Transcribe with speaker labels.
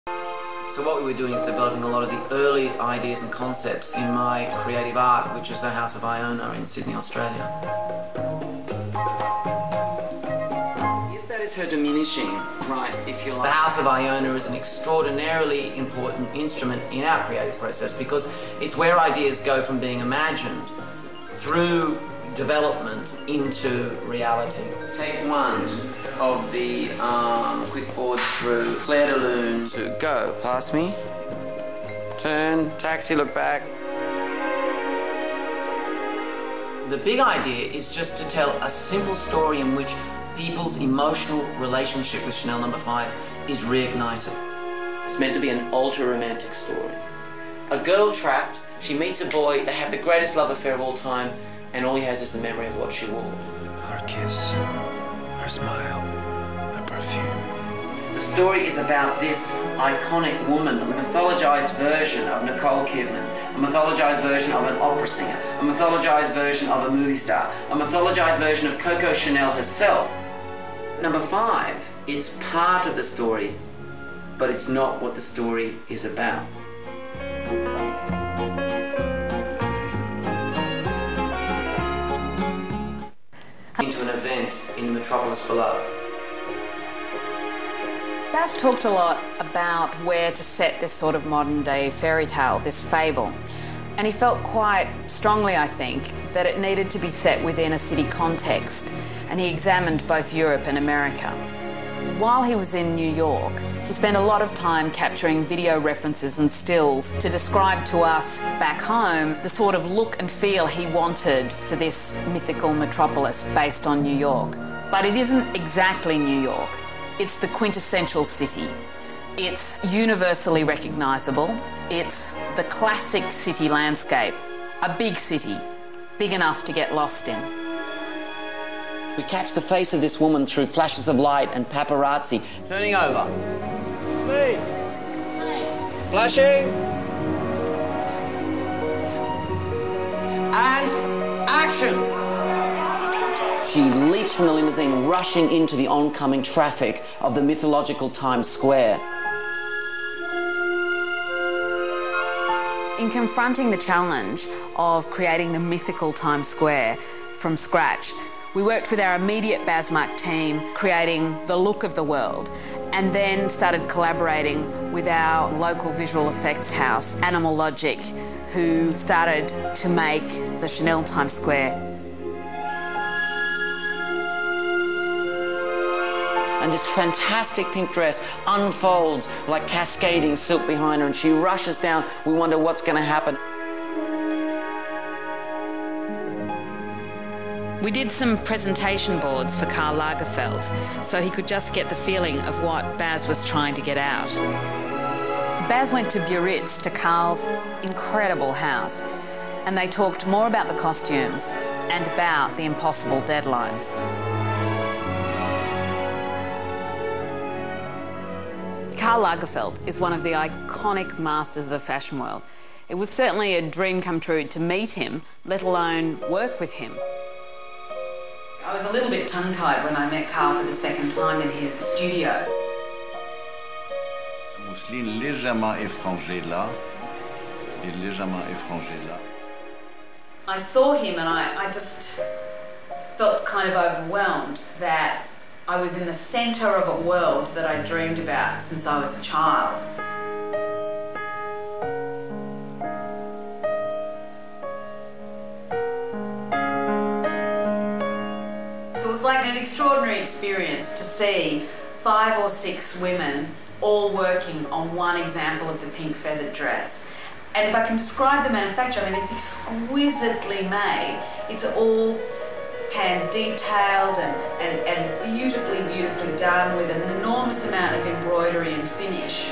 Speaker 1: So what we were doing is developing a lot of the early ideas and concepts in my creative art, which is the House of Iona in Sydney, Australia. If that is her diminishing, right, if you like. The House of Iona is an extraordinarily important instrument in our creative process because it's where ideas go from being imagined through development into reality. Take one of the quick boards through Claire de Lune to go. Pass me. Turn, taxi, look back. The big idea is just to tell a simple story in which people's emotional relationship with Chanel No. 5 is reignited. It's meant to be an ultra-romantic story. A girl trapped, she meets a boy, they have the greatest love affair of all time, and all he has is the memory of what she wore.
Speaker 2: Her kiss, her smile, her perfume.
Speaker 1: The story is about this iconic woman, a mythologized version of Nicole Kidman, a mythologized version of an opera singer, a mythologized version of a movie star, a mythologized version of Coco Chanel herself. No. 5, it's part of the story, but it's not what the story is about. Into an event in the metropolis below.
Speaker 3: Baz talked a lot about where to set this sort of modern-day fairy tale, this fable. And he felt quite strongly, I think, that it needed to be set within a city context. And he examined both Europe and America. While he was in New York, he spent a lot of time capturing video references and stills to describe to us back home the sort of look and feel he wanted for this mythical metropolis based on New York. But it isn't exactly New York. It's the quintessential city. It's universally recognisable. It's the classic city landscape. A big city, big enough to get lost in. We catch the face of this woman through flashes of light and paparazzi. Turning over.
Speaker 4: Hey. Flashing.
Speaker 1: And action! She leaps from the limousine, rushing into the oncoming traffic of the mythological Times Square.
Speaker 3: In confronting the challenge of creating the mythical Times Square from scratch, we worked with our immediate BazMark team, creating the look of the world, and then started collaborating with our local visual effects house, Animal Logic, who started to make the Chanel Times Square.
Speaker 1: And this fantastic pink dress unfolds like cascading silk behind her, and she rushes down. We wonder what's going to happen.
Speaker 3: We did some presentation boards for Karl Lagerfeld so he could just get the feeling of what Baz was trying to get out. Baz went to Biarritz, to Karl's incredible house, and they talked more about the costumes and about the impossible deadlines. Karl Lagerfeld is one of the iconic masters of the fashion world. It was certainly a dream come true to meet him, let alone work with him. I was a little bit tongue-tied when I met Karl for the second time in his studio.
Speaker 5: Mousseline légèrement effrangée là et légèrement effrangée là.
Speaker 3: I saw him and I just felt kind of overwhelmed that I was in the centre of a world that I dreamed about since I was a child. So it was like an extraordinary experience to see 5 or 6 women all working on one example of the pink feathered dress. And if I can describe the manufacture, I mean, it's exquisitely made. It's all hand detailed and beautifully done with an enormous amount of embroidery and finish.